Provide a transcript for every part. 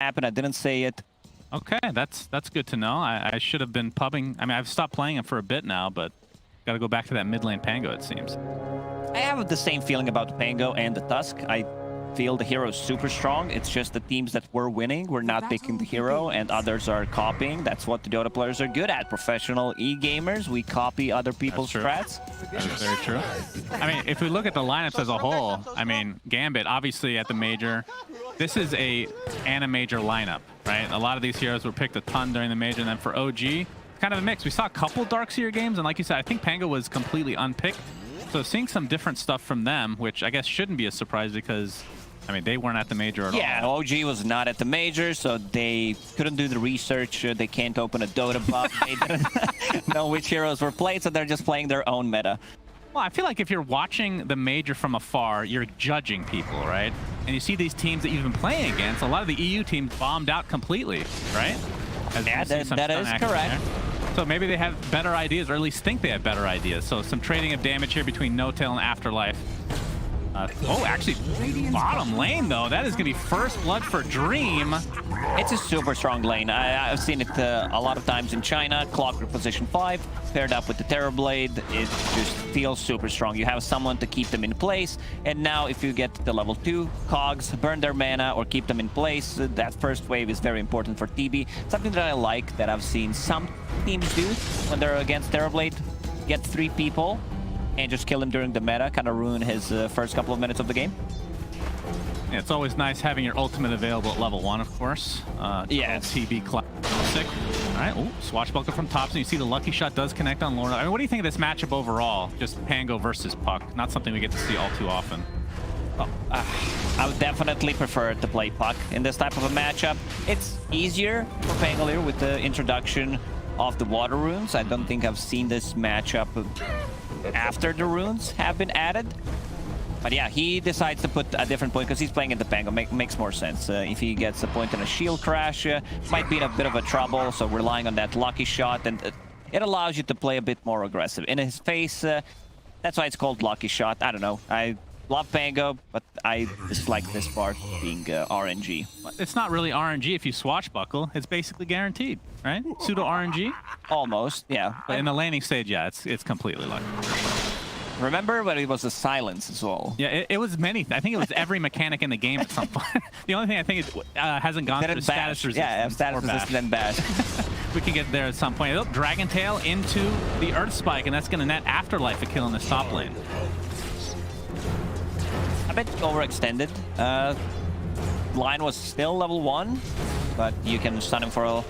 happened. I didn't say it. Okay, that's good to know. I should have been pubbing. I mean, I've stopped playing him for a bit now, but got to go back to that mid lane Pango, it seems. I have the same feeling about the Pango and the Tusk. I feel the hero is super strong. It's just the teams that were winning were not picking the hero, and others are copying. That's what the Dota players are good at. Professional e-gamers, we copy other people's strats. That is very true. I mean, if we look at the lineups as a whole, I mean, Gambit, obviously at the major, this is and a major lineup, right? A lot of these heroes were picked a ton during the major, and then for OG, kind of a mix. We saw a couple Darkseer games, and like you said, I think Pango was completely unpicked. So seeing some different stuff from them, which I guess shouldn't be a surprise because, I mean, they weren't at the major at all. Yeah, OG was not at the major, so they couldn't do the research. They can't open a Dota buff. They didn't know which heroes were played, so they're just playing their own meta. Well, I feel like if you're watching the major from afar, you're judging people, right? And you see these teams that you've been playing against. A lot of the EU teams bombed out completely, right? Yeah, that is correct. So maybe they have better ideas, or at least think they have better ideas. So some trading of damage here between No-Tail and Afterlife. Oh, actually, bottom lane, though. That is going to be first blood for Dream. It's a super strong lane. I've seen it a lot of times in China. Clockwork position 5, paired up with the Terrorblade. It just feels super strong. You have someone to keep them in place. And now if you get the level 2 cogs, burn their mana or keep them in place, that first wave is very important for TB. Something that I like that I've seen some teams do when they're against Terrorblade. Get 3 people and just kill him during the meta, kind of ruin his first couple of minutes of the game. Yeah, it's always nice having your ultimate available at level 1, of course. Yeah. TB classic. All right, oh, Swashbuckler from top, so you see the lucky shot does connect on Lorna. I mean, what do you think of this matchup overall? Just Pango versus Puck, not something we get to see all too often. Well, I would definitely prefer to play Puck in this type of a matchup. It's easier for Pango here with the introduction of the water runes. I don't think I've seen this matchup after the runes have been added. But yeah, he decides to put a different point because he's playing in the Pango. Makes more sense. If he gets a point in a shield crash, might be in a bit of a trouble. So relying on that lucky shot, and it allows you to play a bit more aggressive. In his face, that's why it's called lucky shot. I don't know. I love Pango, but I dislike this part being RNG. It's not really RNG if you swashbuckle. It's basically guaranteed, right? Pseudo RNG? Almost, yeah. But in the laning stage, yeah, it's completely lucky. Remember when it was a silence as well? Yeah, it was many. I think it was every mechanic in the game at some point. The only thing I think is hasn't gone through status resistance. Yeah, status resistance and bash. We can get there at some point. Dragon Tail into the Earth Spike, and that's going to net Afterlife a kill in this top lane. A bit overextended. Line was still level 1, but you can stun him for a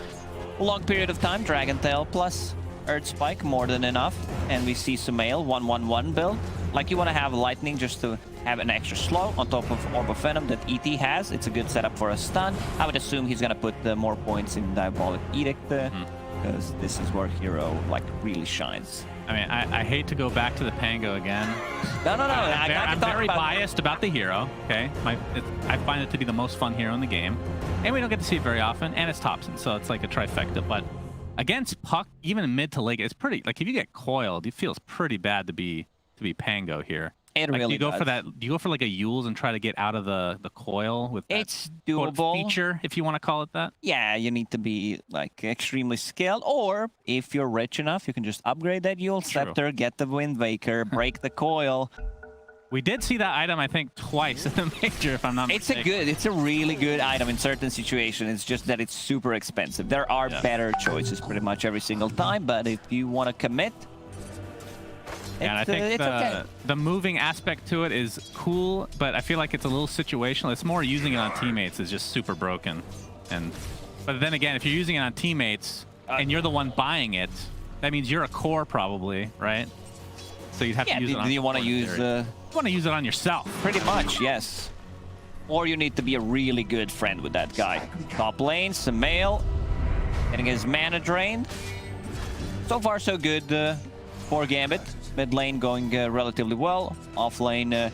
long period of time. Dragon Tail plus Earth Spike, more than enough. And we see Sumail 1-1-1 build. Like, you want to have Lightning just to have an extra slow on top of Orb of Venom that ET has. It's a good setup for a stun. I would assume he's going to put more points in Diabolic Edict, because this is where Hero like really shines. I mean, I hate to go back to the Pango again. No. I'm very biased about the hero, okay? I find it to be the most fun hero in the game. And we don't get to see it very often, and it's Thompson, so it's like a trifecta. But against Puck, even in mid to late, it's pretty, like, if you get coiled, it feels pretty bad to be Pango here. It like, really do you go does. for that? Do you go for like a Yules and try to get out of the coil with that It's doable. feature, if you want to call it that? Yeah, you need to be like extremely skilled, or if you're rich enough, you can just upgrade that Yule Scepter, get the Wind Waker, break the coil. We did see that item, I think, twice in the major, if I'm not mistaken. It's a really good item in certain situations. It's just that it's super expensive. There are better choices pretty much every single time, but if you want to commit, and I think okay. the moving aspect to it is cool, but I feel like it's a little situational. It's more using it on teammates is just super broken. But then again, if you're using it on teammates and you're the one buying it, that means you're a core probably, right? So you'd have to use it on. Do you want to use? You want to use it on yourself. Pretty much, yes. Or you need to be a really good friend with that guy. Top lane, Sumail, getting his mana drained. So far, so good for Gambit. Mid lane going relatively well. Off lane,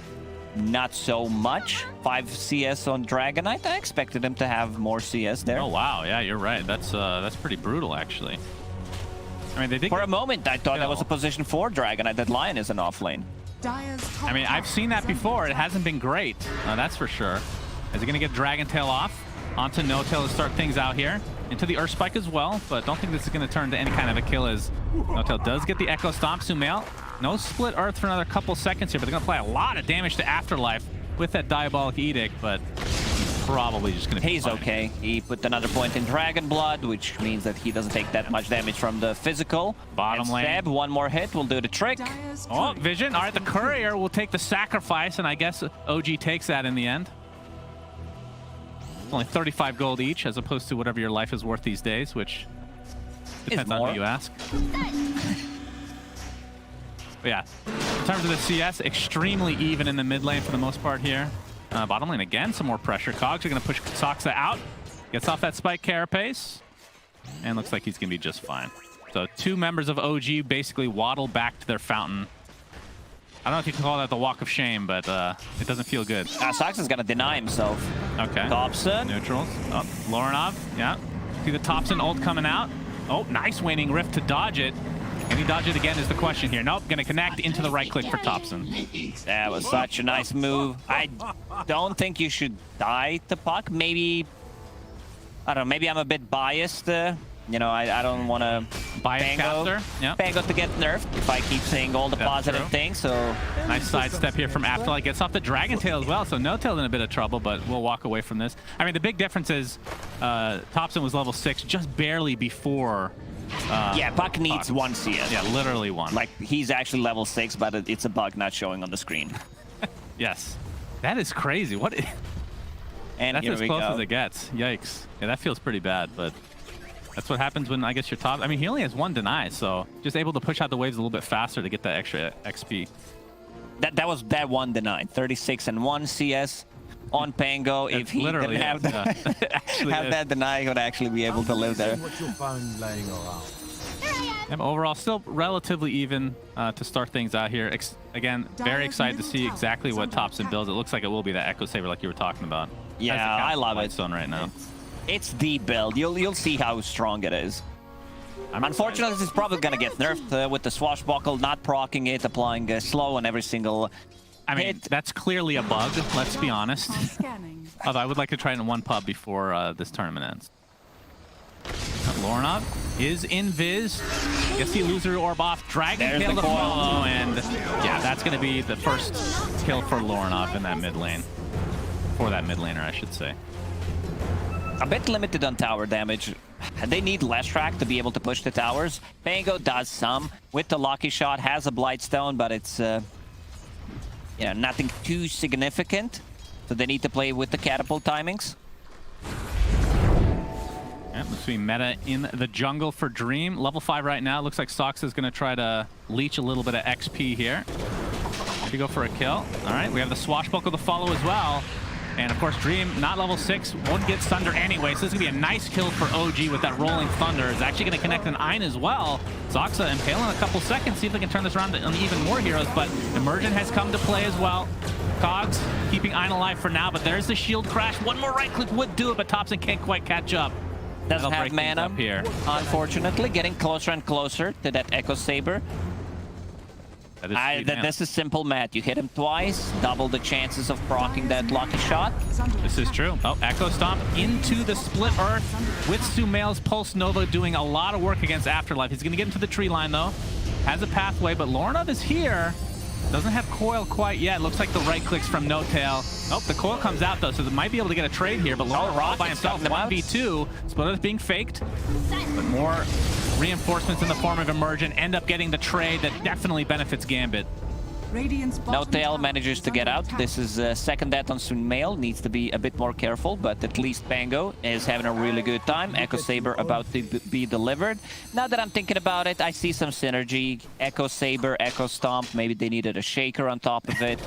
not so much. 5 CS on Dragon Knight. I expected him to have more CS there. Oh wow, yeah, you're right. That's pretty brutal actually. I mean, they did. For a moment, I thought that was a position for Dragon Knight. That Lion is an off lane. I mean, I've seen that before. It hasn't been great. That's for sure. Is he gonna get Dragon Tail off? Onto No-Tail to start things out here. Into the Earth Spike as well, but don't think this is going to turn to any kind of a kill as No-Tail does get the Echo Stomp. Sumail, no Split Earth for another couple seconds here, but they're going to apply a lot of damage to Afterlife with that Diabolic Edict, but probably just going to be He's fine. okay. He put another point in Dragon Blood, which means that he doesn't take that much damage from the physical. Bottom And lane. Seb, one more hit will do the trick. Oh, Vision. All right, the Courier will take the sacrifice, and I guess OG takes that in the end. Only 35 gold each, as opposed to whatever your life is worth these days, which depends on more. who you ask. But yeah, in terms of the CS, extremely even in the mid lane for the most part here. Bottom lane again, some more pressure. Cogs are going to push Soxa out. Gets off that spike carapace. And looks like he's going to be just fine. So 2 members of OG basically waddle back to their fountain. I don't know if you can call that the walk of shame, but it doesn't feel good. Sox is going to deny himself. Okay. Thompson. Neutrals. Oh, Lorinov. Yeah. See the Thompson ult coming out. Oh, nice waning rift to dodge it. Can he dodge it again is the question here. Nope, gonna connect into the right click for Thompson. That was such a nice move. I don't think you should die to Puck. Maybe, I don't know, maybe I'm a bit biased. You know, I don't want to Bias caster. Yeah. Pango to get nerfed if I keep saying all the That's positive true. things. So Nice sidestep here from Afterlife. Gets off the Dragon Tail as well, so No-Tail in a bit of trouble, but we'll walk away from this. I mean, the big difference is Thompson was level 6 just barely before. yeah, Puck needs 1 CS. Yeah, literally 1. Like, he's actually level 6, but it's a bug not showing on the screen. Yes. That is crazy. What? And That's here as we close go. as it gets. Yikes. Yeah, that feels pretty bad, but that's what happens when I guess you're top. I mean, he only has 1 deny, so just able to push out the waves a little bit faster to get that extra XP. That was that 1 denied. 36 and 1 CS on Pango. If he didn't have, have that deny, he would actually be able to live there. What you'll find laying around. And overall, still relatively even to start things out here. Again, very excited to see exactly what Thompson builds. It looks like it will be that Echo Saber like you were talking about. Yeah, Has the I love it. Lightstone right now. It's the build. You'll see how strong it is. I'm Unfortunately, it's probably gonna get nerfed with the swashbuckle, not proccing it, applying slow on every single. I mean, hit. that's clearly a bug, let's be honest. Although I would like to try it in 1 pub before this tournament ends. Lorinov is in Viz. Gets the illusory orb off. Dragon There's Tail the to coil. follow, and yeah, that's going to be the first kill for Lorinov in that mid lane. For that mid laner, I should say. A bit limited on tower damage. They need less track to be able to push the towers. Pango does some with the Lucky Shot, has a Blightstone, but it's you know, nothing too significant. So they need to play with the catapult timings. Yep, looks to be meta in the jungle for Dream. Level 5 right now. Looks like Sox is going to try to leech a little bit of XP here. Maybe go for a kill. All right, we have the Swashbuckle to follow as well. And of course, Dream, not level 6, won't get Thunder anyway. So this is going to be a nice kill for OG with that Rolling Thunder. Is actually going to connect an Ein as well. Soxa impale in a couple seconds. See if they can turn this around on even more heroes. But Emergent has come to play as well. Cogs keeping Ein alive for now. But there's the shield crash. 1 more right click would do it, but Thompson can't quite catch up. Doesn't That'll have break things mana up here. Unfortunately, getting closer and closer to that Echo Saber. That is sweet, man. This is simple math. You hit him twice, double the chances of proccing that Lucky Shot. This is true. Oh, Echo Stomp into the Split Earth with Sumail's Pulse Nova doing a lot of work against Afterlife. He's going to get into the tree line, though. Has a pathway, but Lorinov is here. Doesn't have Coil quite yet. Looks like the right clicks from No-Tail. Oh, the Coil comes out, though, so they might be able to get a trade here, but Lorinov all by himself, 1v2. Split Earth being faked, but more reinforcements in the form of Emergent end up getting the trade that definitely benefits Gambit. No-Tail manages to get out. This is second death on Sumail. Needs to be a bit more careful, but at least Pango is having a really good time. Echo Saber about to be delivered. Now that I'm thinking about it, I see some synergy. Echo Saber, Echo Stomp. Maybe they needed a Shaker on top of it.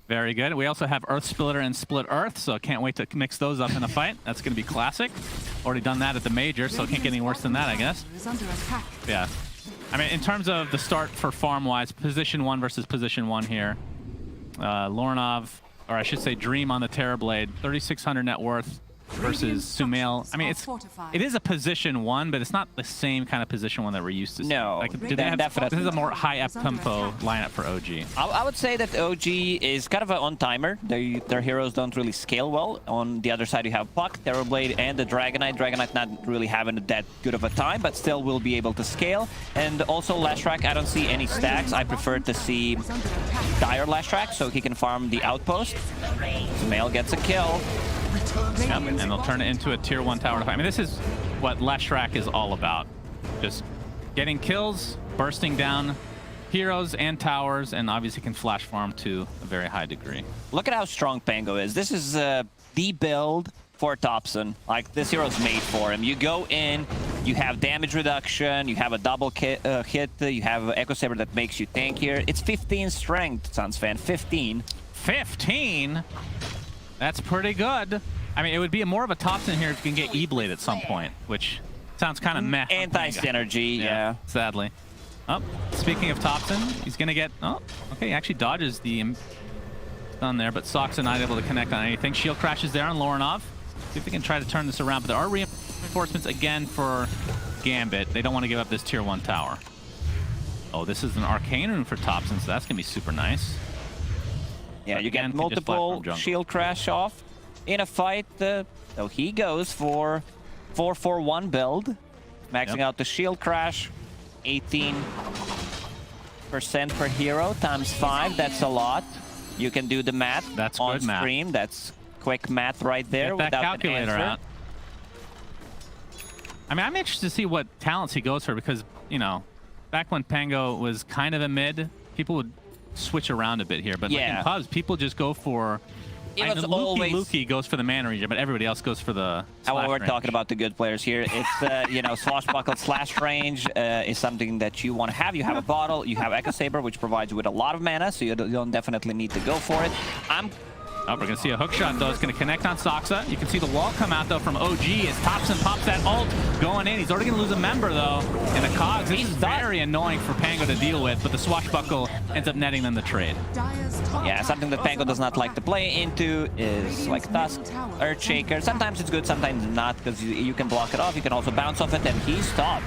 Very good. We also have Earth Splitter and Split Earth, so can't wait to mix those up in a fight. That's going to be classic. Already done that at the Major, so it can't get any worse than that, I guess. Yeah. I mean, in terms of the start for farm-wise, position 1 versus position 1 here. Lorinov, or I should say Dream on the Terrorblade, 3,600 net worth. versus Sumail. I mean, it is a position 1, but it's not the same kind of position 1 that we're used to seeing. No, like, do they have, definitely. This is a more high up tempo lineup for OG. I would say that OG is kind of an on-timer. Their heroes don't really scale well. On the other side, you have Puck, Terrorblade, and the Dragonite. Dragonite not really having that good of a time, but still will be able to scale. And also Lashrak, I don't see any stacks. I prefer to see Dire Lashrak so he can farm the outpost. Sumail gets a kill. Yep, and they'll turn it into a tier 1 tower defense. I mean, this is what Lashrak is all about. Just getting kills, bursting down heroes and towers, and obviously can flash farm to a very high degree. Look at how strong Pango is. This is the build for Thompson. Like, this hero's made for him. You go in, you have damage reduction, you have a double hit, you have Echo Saber that makes you tankier. It's 15 strength, Suns fan. 15. 15? That's pretty good. I mean, it would be more of a Thompson here if you can get E-Blade at some point, which sounds kind of meh. Anti-synergy, yeah. Sadly. Oh, speaking of Thompson, he's going to get... Oh, okay, he actually dodges the stun there, but Soxa not able to connect on anything. Shield crashes there on Lorinov. See if they can try to turn this around, but there are reinforcements again for Gambit. They don't want to give up this tier 1 tower. Oh, this is an Arcane Rune for Thompson, so that's going to be super nice. Yeah, you get multiple shield crash off in a fight. So he goes for 4-4-1 build, maxing out the shield crash. 18% per hero times 5. That's a lot. You can do the math on stream. That's quick math right there. Get that calculator out. I mean, I'm interested to see what talents he goes for because, you know, back when Pango was kind of a mid, people would switch around a bit here, but like in pubs, people just go for. Lukey goes for the mana region, but everybody else goes for the. We're talking about the good players here. It's you know, swashbuckle slash range is something that you want to have. You have a bottle, you have Echo Saber, which provides you with a lot of mana, so you don't definitely need to go for it. Oh, we're going to see a hook shot, though. It's going to connect on Soxa. You can see the wall come out, though, from OG as Thompson pops that ult going in. He's already going to lose a member, though, in the cogs. This is very annoying for Pango to deal with, but the swashbuckle ends up netting them the trade. Yeah, something that Pango does not like to play into is like Tusk, Earthshaker. Sometimes it's good, sometimes not, because you can block it off. You can also bounce off it, and he's stopped.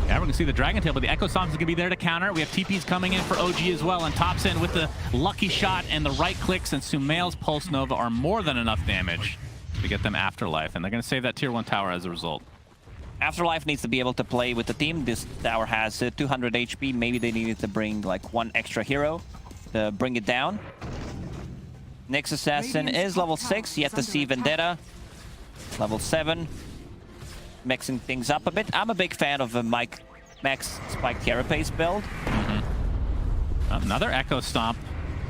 Yeah, we're going to see the Dragon Tail, but the Echo Psalms is going to be there to counter. We have TPs coming in for OG as well, and Thompson with the lucky shot and the right clicks, and Sumail's Pulse Nova are more than enough damage to get them Afterlife, and they're going to save that tier 1 tower as a result. Afterlife needs to be able to play with the team. This tower has 200 HP. Maybe they needed to bring like one extra hero to bring it down. Nyx Assassin is level 6, yet to see Vendetta. Level 7. Mixing things up a bit. I'm a big fan of a Max Spiked Carapace build. Another Echo Stomp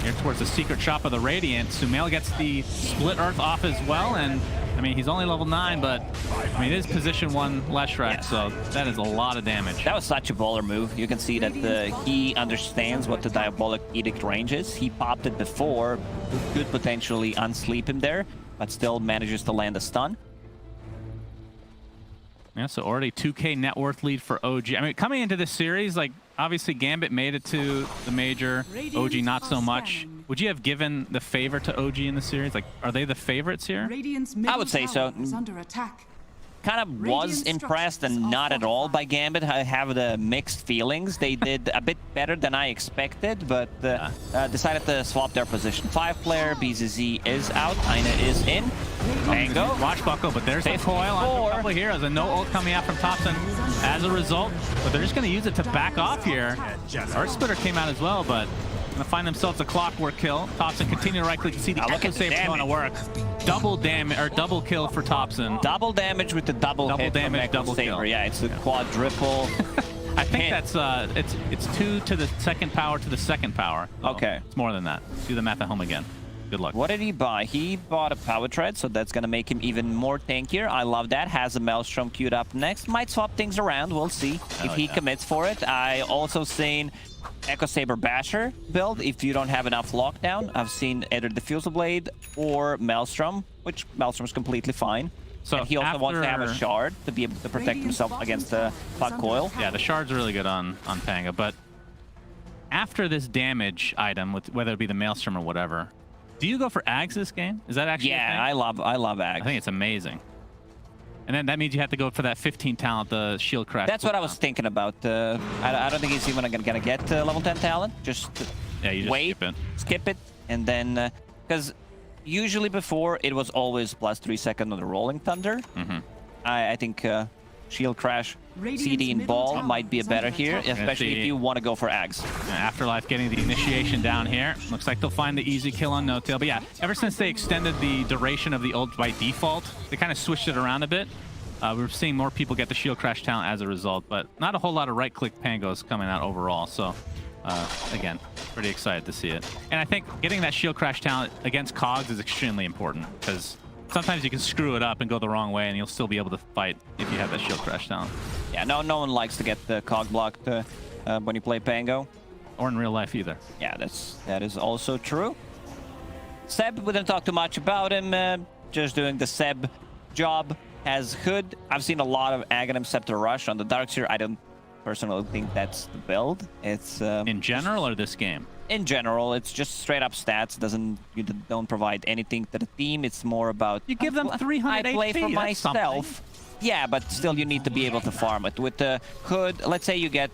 here towards the secret shop of the Radiant. Sumail gets the Split Earth off as well, and I mean, he's only level 9, but I mean, it is position 1 Lashrak, so that is a lot of damage. That was such a baller move. You can see that he understands what the Diabolic Edict range is. He popped it before, could potentially unsleep him there, but still manages to land a stun. Yeah, so already 2K net worth lead for OG. I mean, coming into this series, like, obviously Gambit made it to the major, OG not so much. Would you have given the favor to OG in the series? Like, are they the favorites here? I would say so. Kind of was impressed and not at all by Gambit. I have the mixed feelings. They did a bit better than I expected, but decided to swap their position. 5-player, BZZ is out, Aina is in. Pango. Watchbuckle, but there's a coil on a couple of heroes, and no ult coming out from Thompson as a result. But they're just going to use it to back off here. Earth Splitter came out as well, but going to find themselves a clockwork kill. Thompson continue to right click. You see the Echo Saber going to work. Double damage, or double kill for Thompson. Double damage with the double hit damage, double kill. Yeah, it's a quadruple. I think that's it's 2 to the second power to the second power. So okay, it's more than that. Do the math at home again. Good luck. What did he buy? He bought a Power Tread, so that's gonna make him even more tankier. I love that. Has a Maelstrom queued up next. Might swap things around. We'll see if he commits for it. I also seen Echo Saber Basher build if you don't have enough lockdown. I've seen either Diffusal Blade or Maelstrom, which Maelstrom's completely fine. So and he also wants to have a shard to be able to protect himself against the Puck Coil. Yeah, the shard's really good on Panga, but after this damage item, with whether it be the Maelstrom or whatever, Do you go for Ags this game? Is that actually? Yeah, I love Ags. I think it's amazing. And then that means you have to go for that 15 talent, the shield crash. That's what I was thinking about. I don't think he's even gonna get level 10 talent. Just yeah, you just wait, skip it, and then because usually before it was always plus 3 seconds on the Rolling Thunder. I think shield crash, CD and ball might be a better here, especially if you want to go for Ags. Afterlife getting the initiation down here. Looks like they'll find the easy kill on No Tail. But yeah, ever since they extended the duration of the ult by default, they kind of switched it around a bit. We're seeing more people get the shield crash talent as a result, but not a whole lot of right-click pangos coming out overall. So again, pretty excited to see it. And I think getting that shield crash talent against Cogs is extremely important, because sometimes you can screw it up and go the wrong way, and you'll still be able to fight if you have that shield crash talent. Yeah, no one likes to get the cog blocked when you play Pango. Or in real life either. Yeah, that is also true. Seb, we didn't talk too much about him. Just doing the Seb job. Has Hood. I've seen a lot of Aghanim Scepter Rush on the Darkseer. I don't personally think that's the build. It's in general or this game? In general, it's just straight up stats. You don't provide anything to the team. It's more about you give them 300 I play HP, for myself. Yeah, but still you need to be able to farm it. With the Hood, let's say you get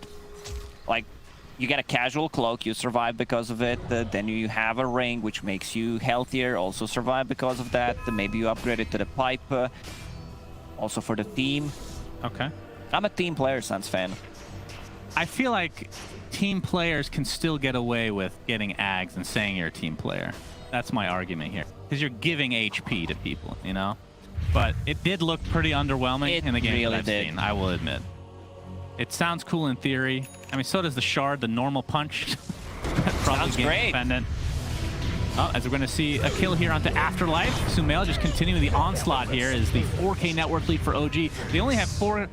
a casual cloak, you survive because of it. Then you have a ring, which makes you healthier, also survive because of that. Maybe you upgrade it to the pipe, also for the team. Okay. I'm a team player Sans fan. I feel like team players can still get away with getting Ags and saying you're a team player. That's my argument here. Because you're giving HP to people, you know? But it did look pretty underwhelming in the game that I've seen, I will admit. It sounds cool in theory. I mean, so does the Shard, the normal punch. Sounds great. Dependent. Oh, as we're going to see a kill here onto Afterlife. Sumail just continuing the onslaught here is the 4K network lead for OG. They only have 4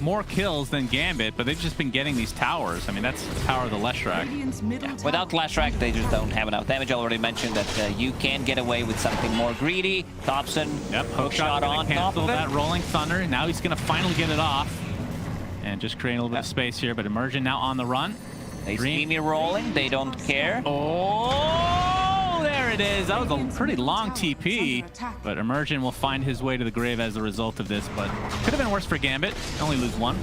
more kills than Gambit, but they've just been getting these towers. I mean, that's the power of the Leshrac. Yeah. Without Leshrac, they just don't have enough damage. I already mentioned that you can get away with something more greedy. Thompson, hook shot on top of that Rolling Thunder. Now he's going to finally get it off. And just creating a little bit of space here, but Emergent now on the run. They see me rolling. They don't care. Oh, there it is. That was a pretty long TP, but Emergent will find his way to the grave as a result of this, but could have been worse for Gambit. Only lose 1.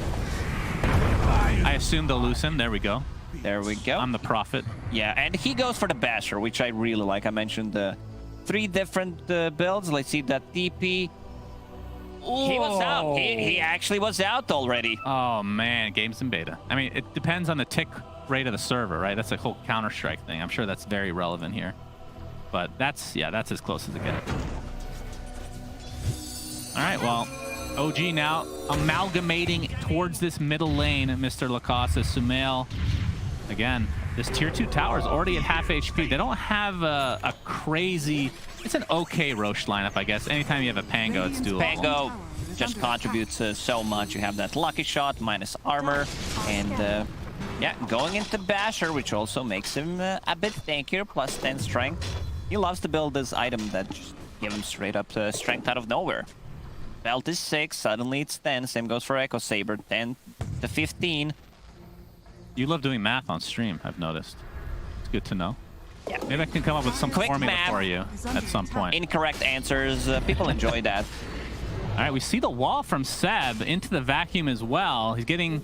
I assume they'll lose him. There we go. There we go. I'm the prophet. Yeah, and he goes for the Basher, which I really like. I mentioned the 3 different builds. Let's see that TP. Ooh. He was out. He actually was out already. Oh, man. Game's in beta. I mean, it depends on the tick rate of the server, right? That's a whole Counter-Strike thing. I'm sure that's very relevant here. But that's as close as it gets. All right, well, OG now amalgamating towards this middle lane, Mr. Lacoste. Sumail, again, this tier 2 tower is already at half HP. They don't have a crazy... It's an okay Roche lineup, I guess. Anytime you have a Pango, it's doable. Pango just contributes so much. You have that lucky shot, minus armor, and yeah, going into Basher, which also makes him a bit tankier, plus 10 strength. He loves to build this item that just gives him straight up strength out of nowhere. Belt is 6, suddenly it's 10. Same goes for Echo Saber, 10 to 15. You love doing math on stream, I've noticed. It's good to know. Yeah. Maybe I can come up with some Quick formula math for you at some point. Incorrect answers. People enjoy that. All right, we see the wall from Seb into the vacuum as well. He's getting...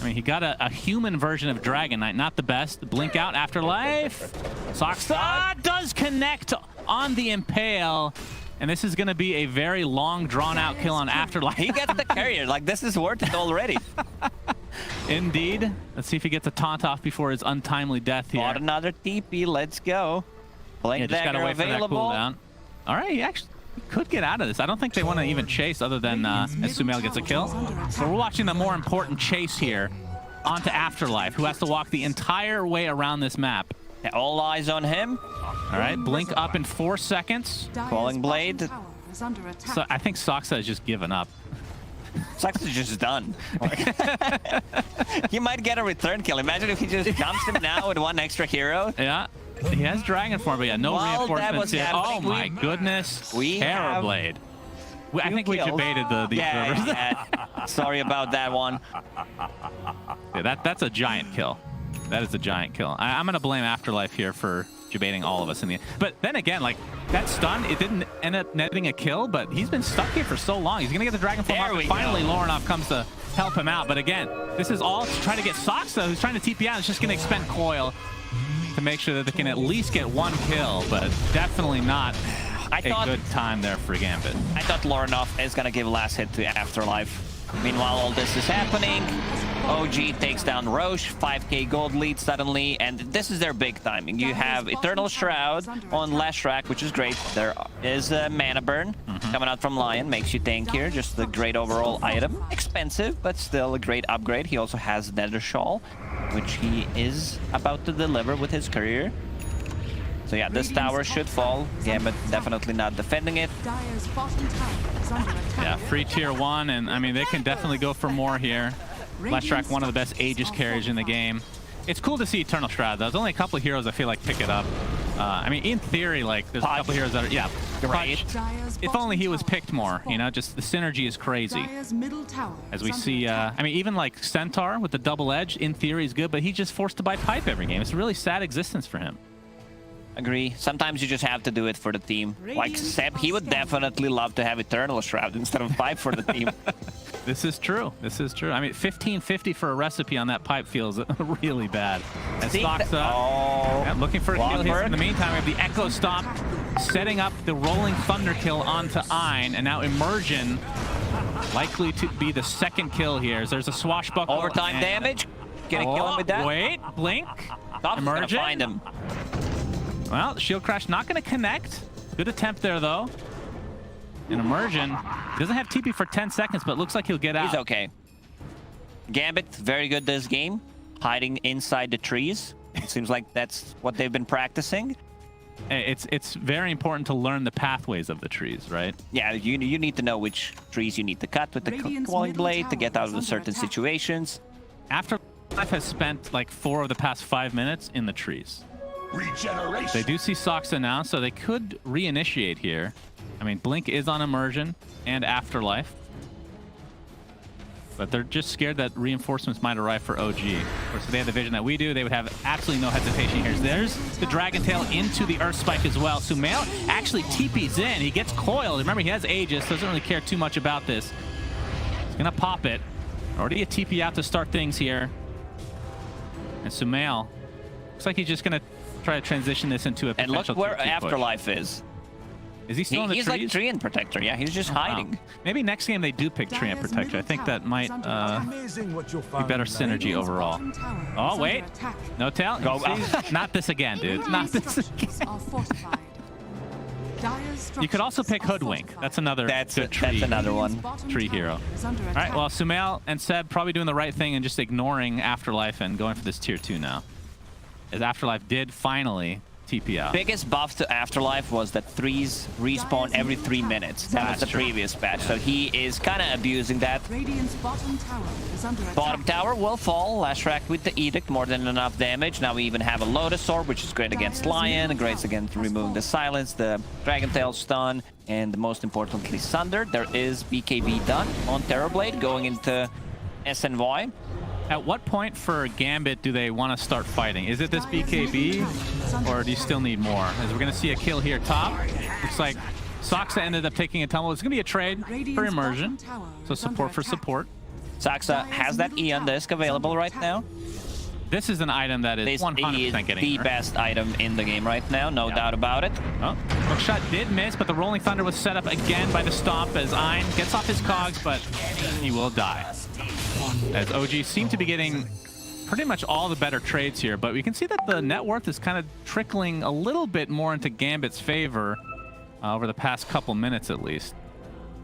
I mean, he got a human version of Dragon Knight. Not the best. Blink out, Afterlife. Sockstad does connect on the Impale. And this is going to be a very long, drawn-out kill on Afterlife. He gets the carrier. Like, this is worth it already. Indeed. Let's see if he gets a taunt off before his untimely death here. Bought another TP. Let's go. Blink just got to wait available. for that cooldown. All right, he actually could get out of this. I don't think they want to even chase other than as Sumail gets a kill. So we're watching the more important chase here onto Afterlife, who has to walk the entire way around this map. Yeah, all eyes on him. All right, blink up in 4 seconds. Falling Blade. So I think Soxa has just given up. Soxa is just done. He might get a return kill. Imagine if he just jumps him now with 1 extra hero. Yeah. He has Dragon form, but yeah, no reinforcements yet. Oh my goodness. Terrorblade. I think we debated the servers. Yeah. Sorry about that one. Yeah, that's a giant kill. That is a giant kill. I'm going to blame Afterlife here for debating all of us in the end. But then again, like, that stun, it didn't end up netting a kill, but he's been stuck here for so long. He's going to get the Dragonfly mark, and finally Lorinov comes to help him out. But again, this is all to try to get Soxa, who's trying to TP out. It's just going to expend Coil to make sure that they can at least get one kill, but definitely not a good time there for Gambit. I thought Lorinov is going to give last hit to Afterlife. Meanwhile, all this is happening. OG takes down Roche, 5k gold lead suddenly, and this is their big timing. You have Eternal Shroud on Leshrac, which is great. There is a mana burn coming out from Lion, makes you tankier. Just a great overall item. Expensive, but still a great upgrade. He also has Nether Shawl, which he is about to deliver with his career. So yeah, this tower should fall. Gambit definitely not defending it. Yeah, free tier 1, and I mean, they can definitely go for more here. Leshrac, one of the best Aegis carries in the game. It's cool to see Eternal Shroud, though. There's only a couple of heroes I feel like pick it up. I mean, in theory, like, there's a couple of heroes that are, yeah, great. If only he was picked more, you know, just the synergy is crazy. As we see, I mean, even like Centaur with the double edge, in theory is good, but he's just forced to buy pipe every game. It's a really sad existence for him. Agree. Sometimes you just have to do it for the team. Like Seb, he would definitely love to have Eternal Shroud instead of pipe for the team. This is true. This is true. I mean, 1550 for a recipe on that pipe feels really bad. And Soxa looking for a kill here. In the meantime, we have the Echo Stomp setting up the Rolling Thunder kill onto Ein, and now Immersion likely to be the second kill here. There's a swashbuckle. Overtime damage. Gonna kill him with that. Wait, Blink. Immersion. Gonna find him. Well, Shield Crash not going to connect. Good attempt there, though. And Immersion doesn't have TP for 10 seconds, but looks like he'll get out. He's okay. Gambit, very good this game. Hiding inside the trees. It seems like that's what they've been practicing. It's very important to learn the pathways of the trees, right? Yeah, you need to know which trees you need to cut with the Calling Blade to get out of certain situations. Afterlife has spent like 4 of the past 5 minutes in the trees. They do see Soxa now, so they could reinitiate here. I mean, Blink is on Immersion and Afterlife. But they're just scared that reinforcements might arrive for OG. Of course, if they had the vision that we do, they would have absolutely no hesitation here. There's the Dragon Tail into the Earth Spike as well. Sumail actually TPs in. He gets coiled. Remember, he has Aegis, doesn't really care too much about this. He's going to pop it. Already a TP out to start things here. And Sumail looks like he's just going to try to transition this into a potential. And look where Afterlife is. Is he still in the trees? He's like Treant Protector. Yeah, he's just hiding. Wow. Maybe next game they do pick Treant Protector. I think that might be better synergy overall. Oh, wait. No tail? Go. Not this again, dude. Not this again. You could also pick Hoodwink. That's another good tree. That's another one. Tree hero. All right, well, Sumail and Seb probably doing the right thing and just ignoring Afterlife and going for this tier 2 now. As Afterlife did finally TP out. Biggest buff to Afterlife was that 3s respawn every 3 minutes. That was the previous patch, so he is kind of abusing that. Bottom tower will fall. Leshrac with the Edict, more than enough damage. Now we even have a Lotus Orb, which is great against Lion, great against removing the Silence, the Dragon Tail stun, and most importantly, Sunder. There is BKB done on Terrorblade going into SNY. At what point for Gambit do they want to start fighting? Is it this BKB, or do you still need more? As we're going to see a kill here top. Looks like Soxa ended up taking a tumble. It's going to be a trade for Immersion, so support for support. Soxa has that Eon Disc available right now. This is an item that is 100% getting the best item in the game right now, no doubt about it. Oh, hookshot did miss, but the Rolling Thunder was set up again by the Stomp as Ein gets off his cogs, but he will die. As OG seem to be getting pretty much all the better trades here, but we can see that the net worth is kind of trickling a little bit more into Gambit's favor over the past couple minutes at least.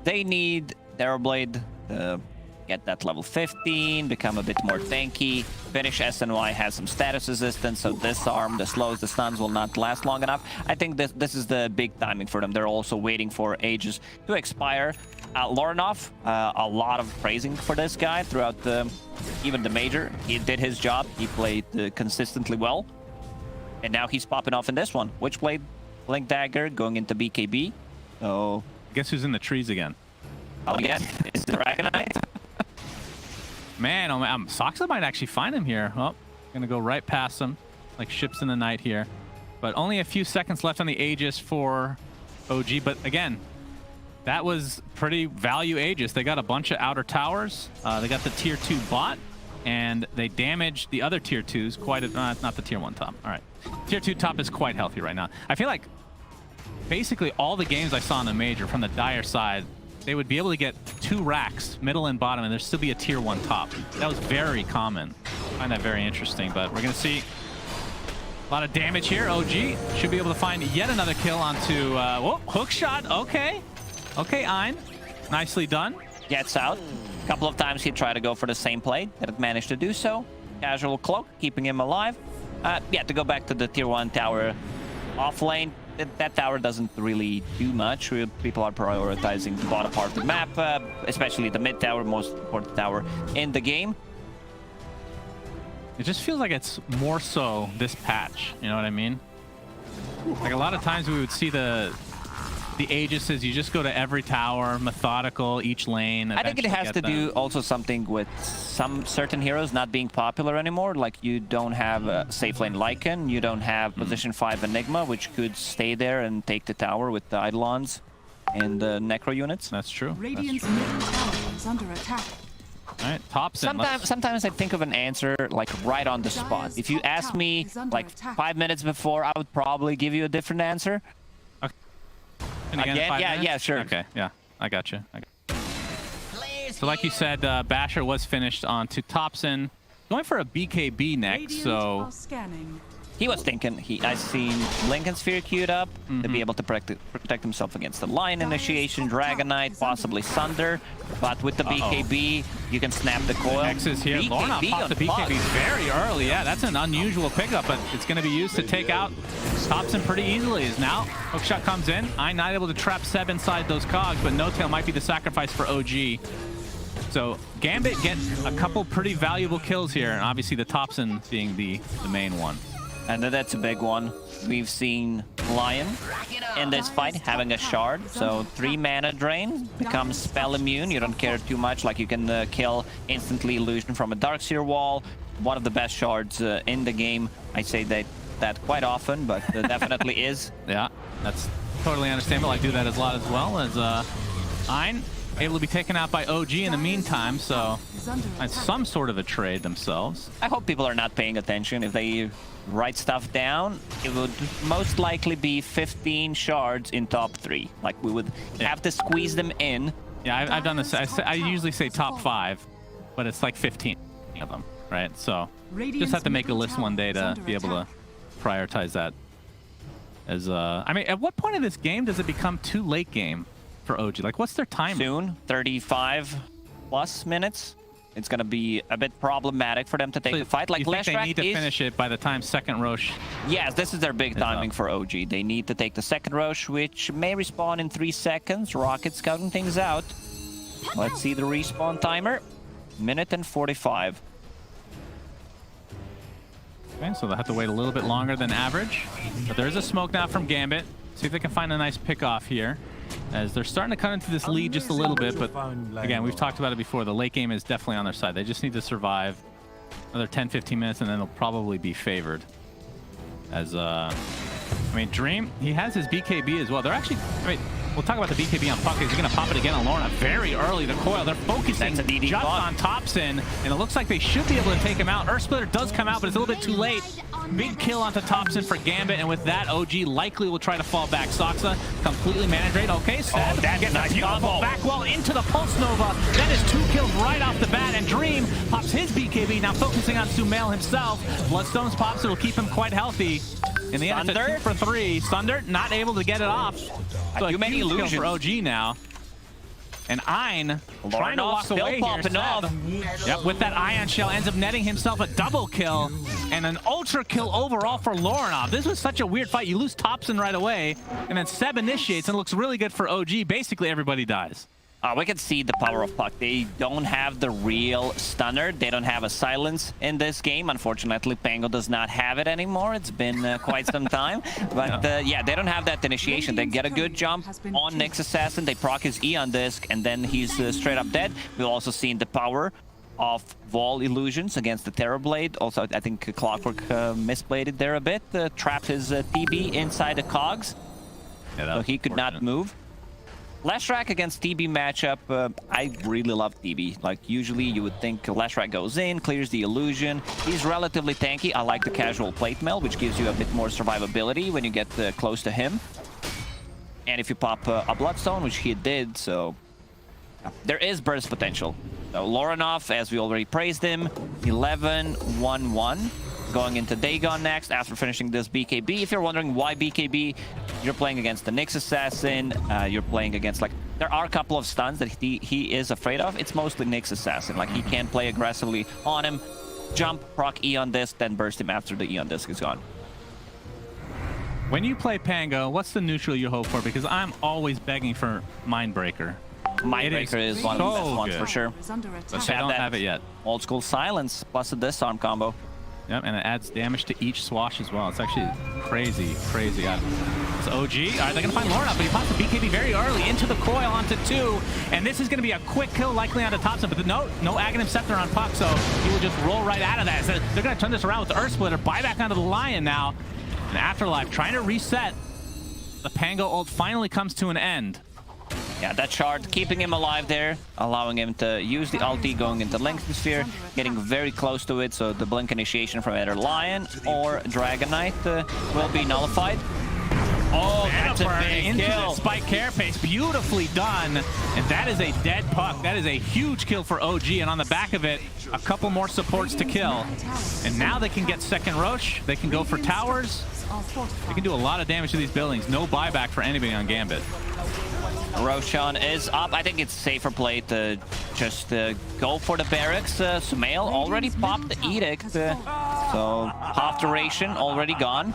They need Terrorblade to get that level 15, become a bit more tanky. Finish SNY has some status resistance, so Disarm, the slows, the stuns will not last long enough. I think this is the big timing for them. They're also waiting for Aegis to expire. Lorinov, a lot of praising for this guy throughout even the major. He did his job. He played consistently well. And now he's popping off in this one. Witchblade, Blink Dagger, going into BKB. So guess who's in the trees again? Again, it's the Dragonite. Man, oh man, Soxa might actually find him here. Oh, gonna go right past him, like ships in the night here. but only a few seconds left on the Aegis for OG. But again, that was pretty value Aegis. They got a bunch of outer towers. They got the tier 2 bot, and they damaged the other tier 2s quite a, not the tier 1 top. All right, tier 2 top is quite healthy right now. I feel like basically all the games I saw in the major from the Dire side, they would be able to get 2 racks, middle and bottom, and there'd still be a tier 1 top. That was very common. I find that very interesting, but we're gonna see a lot of damage here. OG should be able to find yet another kill onto, whoa, hook shot, okay. Okay, Ein, nicely done. Gets out. A couple of times he tried to go for the same play. Didn't manage to do so. Casual cloak, keeping him alive. Yeah, to go back to the tier 1 tower off lane, that tower doesn't really do much. People are prioritizing the bottom part of the map, especially the mid tower, most important tower in the game. It just feels like it's more so this patch, you know what I mean? Like a lot of times we would see the Aegises, you just go to every tower, methodical, each lane. I think it has to do also something with some certain heroes not being popular anymore. Like you don't have safe lane Lycan, you don't have position 5 Enigma, which could stay there and take the tower with the Eidolons and the Necro units. That's true. Radiant's middle tower is under attack. All right, Thompson. Sometimes I think of an answer like right on the spot. If you asked me like 5 minutes before, I would probably give you a different answer. Again, yeah, sure. Okay, yeah, I got you. So like you said, Basher was finished onto Thompson. Going for a BKB next, so... He was thinking, I seen Lincoln Sphere queued up to be able to protect himself against the Lion Initiation, Dragon Knight, possibly Sunder. But with the BKB, you can snap the coil. X is here. Lorna popped the BKB very early. Yeah, that's an unusual pickup, but it's going to be used to take out Thompson pretty easily. As now, hookshot comes in. I'm not able to trap Seb inside those cogs, but No Tail might be the sacrifice for OG. So Gambit gets a couple pretty valuable kills here, and obviously the Thompson being the main one. And that's a big one. We've seen Lion in this fight having a shard, so 3 mana drain, becomes spell immune. You don't care too much, like you can kill instantly illusion from a Darkseer wall. One of the best shards in the game. I say that quite often, but definitely is. Yeah, that's totally understandable. I do that a lot as well. As Ein able to be taken out by OG in the meantime, so it's some sort of a trade themselves. I hope people are not paying attention. If they write stuff down, it would most likely be 15 shards in top 3. Like we would have to squeeze them in. Yeah, I've done this. I usually say top 5, but it's like 15 of them, right? So just have to make a list one day to be able to prioritize that. As I mean, at what point in this game does it become too late game for OG? Like, what's their timer? Soon, 35 plus minutes. It's going to be a bit problematic for them to take the fight. Like, you think they need to finish it by the time second Roche? Yes, this is their big timing for OG. They need to take the second Roche, which may respawn in 3 seconds. Rocket scouting things out. Let's see the respawn timer. Minute and 45. Okay, so they'll have to wait a little bit longer than average. But there's a smoke now from Gambit. See if they can find a nice pick off here, as they're starting to cut into this lead just a little bit. But again, we've talked about it before. The late game is definitely on their side. They just need to survive another 10-15 minutes, and then they'll probably be favored. As I mean, Dream, he has his BKB as well. They're actually, I mean, we'll talk about the BKB on Puck. He's going to pop it again on Lorna very early. The coil, they're focusing just on Thompson, and it looks like they should be able to take him out. Earth Splitter does come out, but it's a little bit too late. Big kill onto Thompson for Gambit, and with that, OG likely will try to fall back. Soxa completely mana drained. Okay, Seb gets a beautiful back wall into the Pulse Nova. That is 2 kills right off the bat, and Dream pops his BKB, now focusing on Sumail himself. Bloodstone's pops, it'll keep him quite healthy. In the end, it's a 2 for 3. Sunder not able to get it off. So too many illusions for OG now. And Ein trying to walk away here. Yep, with that Ion Shell, ends up netting himself a double kill and an ultra kill overall for Lorinov. This was such a weird fight. You lose Thompson right away, and then Seb initiates, and it looks really good for OG. Basically, everybody dies. We can see the power of Puck. They don't have the real stunner. They don't have a silence in this game. Unfortunately, Pango does not have it anymore. It's been quite some time. But yeah, they don't have that initiation. They get a good jump on Nyx Assassin. They proc his E on disc, and then he's straight up dead. We've also seen the power of wall illusions against the Terrorblade. Also, I think Clockwork misbladed there a bit. Trapped his TB inside the cogs, so he could not move. Leshrac against TB matchup, I really love TB. Like, usually you would think Leshrac goes in, clears the illusion. He's relatively tanky. I like the casual plate mail, which gives you a bit more survivability when you get close to him. And if you pop a Bloodstone, which he did, so there is burst potential. So Loranov, as we already praised him, 11-1-1. Going into Dagon next after finishing this BKB. If you're wondering why BKB, you're playing against the Nyx Assassin. You're playing against, like, there are a couple of stuns that he is afraid of. It's mostly Nyx Assassin. Like, he can play aggressively on him, jump, proc Eon Disc, then burst him after the Eon Disc is gone. When you play Pango, what's the neutral you hope for? Because I'm always begging for Mindbreaker. Mindbreaker is one of the best ones for sure. But I don't have it yet. Old school silence plus a disarm combo. Yep, and it adds damage to each swash as well. It's actually crazy, crazy. It's OG. All right, they're going to find Lorna, but he pops the BKB very early into the coil onto 2. And this is going to be a quick kill likely onto Thompson. But no Aghanim Scepter on Puck, so he will just roll right out of that. So they're going to turn this around with the Earth Splitter, buy back onto the Lion now. And Afterlife trying to reset. The Pango ult finally comes to an end. Yeah, that shard keeping him alive there, allowing him to use the ulti going into Lengthen Sphere, getting very close to it, so the blink initiation from either Lion or Dragon Knight will be nullified. Oh, that's a big into kill. The spike carapace, beautifully done. And that is a dead Puck. That is a huge kill for OG, and on the back of it, a couple more supports to kill. And now they can get second Roche, they can go for towers. They can do a lot of damage to these buildings. No buyback for anybody on Gambit. Roshan is up. I think it's safer play to just go for the barracks. Sumail already popped the edict, so half duration already gone.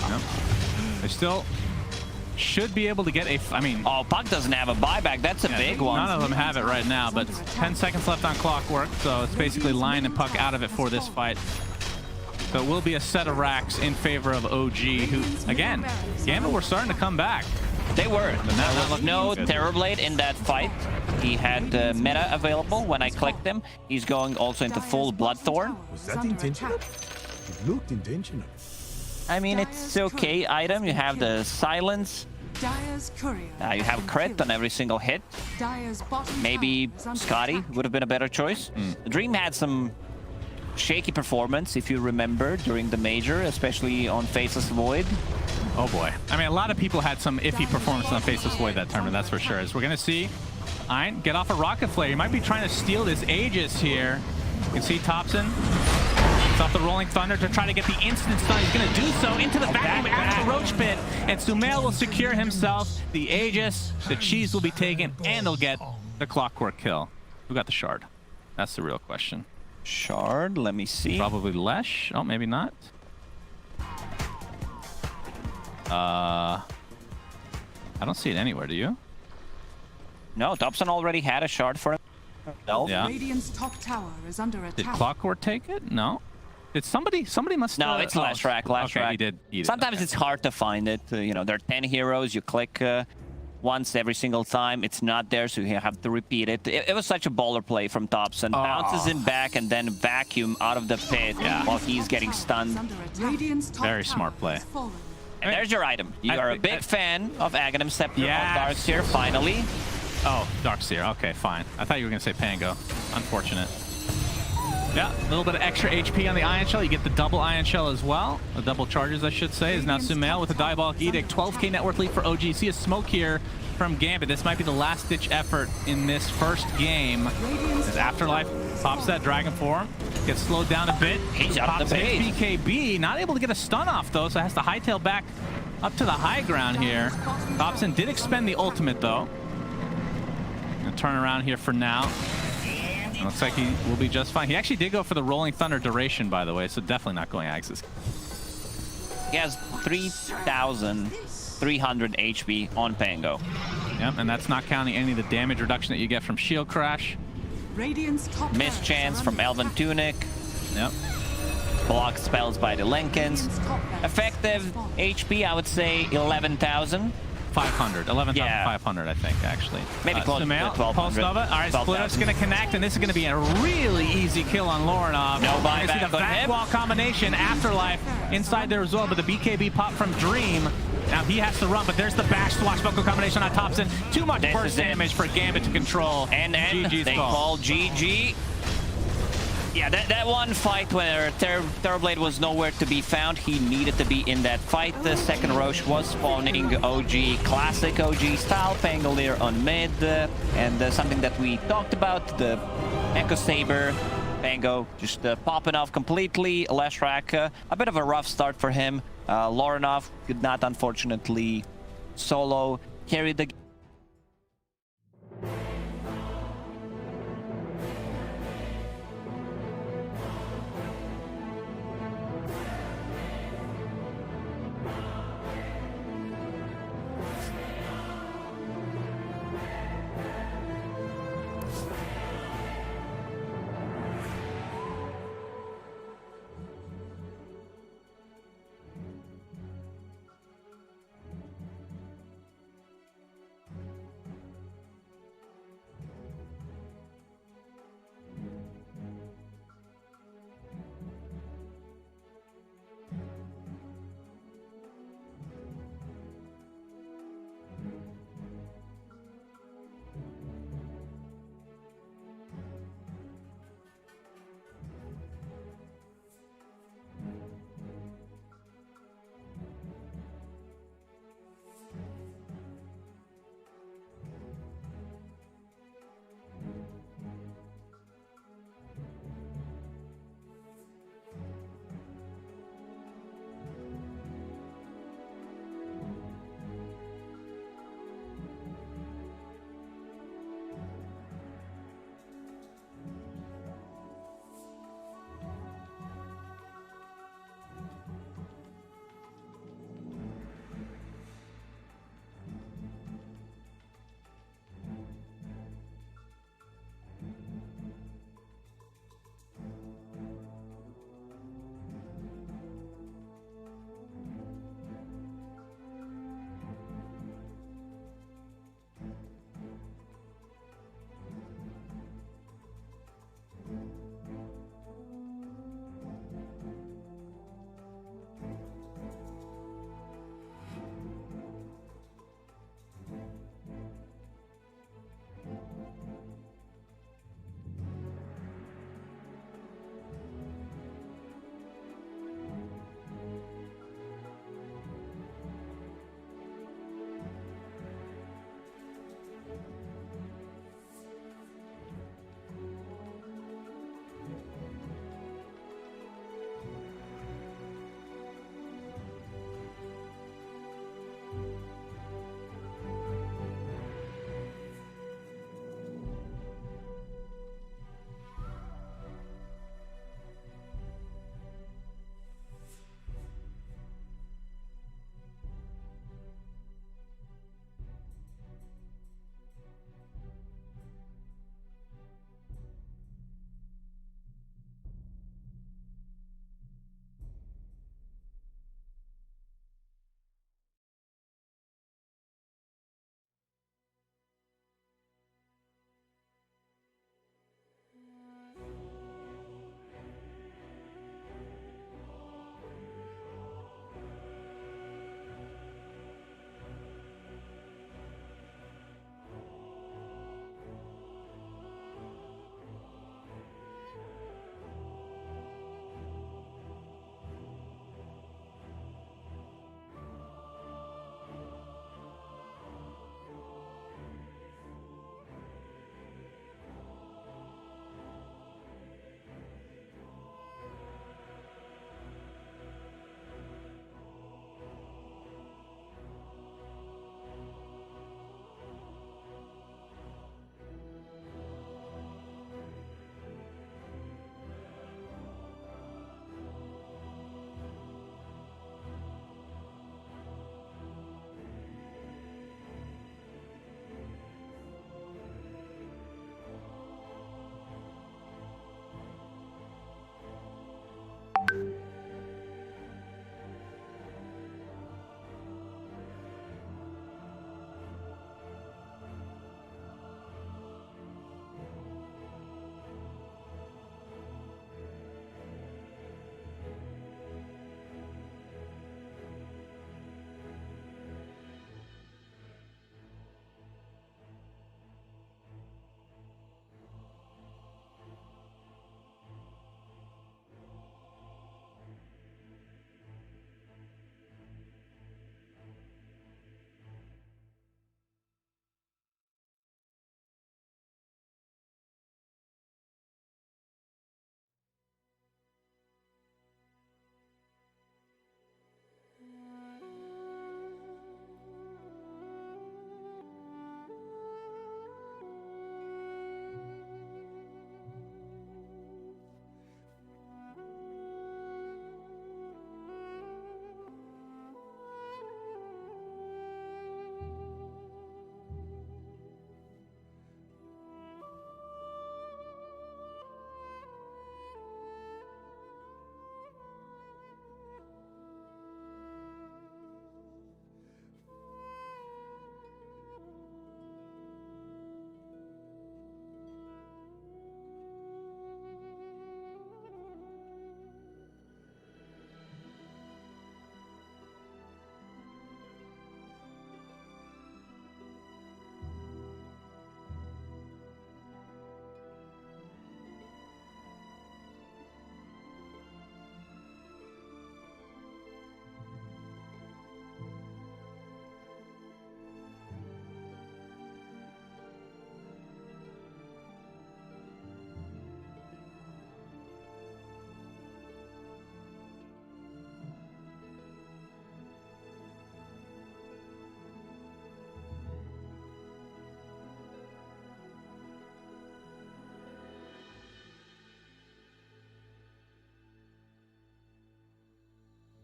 Yep. They still should be able to get a... I mean... Oh, Puck doesn't have a buyback. That's a big one. None of them have it right now, but 10 seconds left on Clockwork, so it's basically Lion and Puck out of it for this fight. So it will be a set of racks in favor of OG, who, again, Gambit were starting to come back. They were. There was no Terrorblade in that fight. He had meta available when I clicked him. He's going also into full Bloodthorn. Was that intentional? It looked intentional. I mean, it's okay item. You have the silence. You have crit on every single hit. Maybe Scotty would have been a better choice. The Dream had some shaky performance, if you remember, during the major, especially on Faceless Void. Oh boy. I mean, a lot of people had some iffy performance on Faceless Void that tournament, that's for sure. As we're going to see Ein get off a Rocket Flare. He might be trying to steal this Aegis here. You can see Thompson. It's off the Rolling Thunder to try to get the instant stun. He's going to do so into the vacuum after the Roach Pit. And Sumail will secure himself the Aegis. The cheese will be taken, and they'll get the Clockwork kill. Who got the shard? That's the real question. Shard, let me see. Probably Lesh. Oh, maybe not. I don't see it anywhere, do you? No, Dobson already had a shard for himself. Yeah. Radiant's top tower is under attack. Did Clockwork take it? No. Did somebody must... No, it's Leshrac. Okay, he did eat it. Sometimes okay. it's hard to find it. You know, there are 10 heroes. You click once every single time. It's not there, so you have to repeat it. It was such a baller play from Thompson. Bounces in back and then vacuum out of the pit while he's getting stunned. Very smart play. And there's your item. You are a big fan of Aghanim Scepter on Darkseer, finally. Oh, Darkseer. Okay, fine. I thought you were going to say Pango. Unfortunate. Yeah, a little bit of extra HP on the Ion Shell. You get the double Ion Shell as well. The double charges, I should say, is now Sumail with a Diabolic Edict. 12k net worth lead for OG. See a smoke here from Gambit. This might be the last-ditch effort in this first game. As Afterlife pops that Dragon Form. Gets slowed down a bit. He's up the base. BKB. Not able to get a stun off, though, so has to hightail back up to the high ground here. Thompson did expend the ultimate, though. Gonna turn around here for now. Looks like he will be just fine. He actually did go for the Rolling Thunder duration, by the way, so definitely not going Axis. He has 3,300 HP on Pango. Yep, and that's not counting any of the damage reduction that you get from Shield Crash. Mischance from Elven Tunic. Yep. Block spells by the Linkens. Effective HP, I would say 11,000. 500, 11,500, I think, actually. Maybe close to Sumail, 1200. Pulse Nova. All right, Splitup's going to connect, and this is going to be a really easy kill on Lorinov. No You're gonna buyback see the on back him. wall combination, Afterlife inside there as well, but the BKB pop from Dream. Now he has to run, but there's the bash swashbuckle combination on Thompson. Too much This burst is it. damage for Gambit to control. And GG's they call GG. Yeah, that one fight where Terrorblade was nowhere to be found, he needed to be in that fight. The second Roche was spawning OG, classic OG style, Pangolier on mid, and something that we talked about, the Echo Saber. Pango just popping off completely. Leshrac, a bit of a rough start for him. Lorinov could not, unfortunately, solo carry the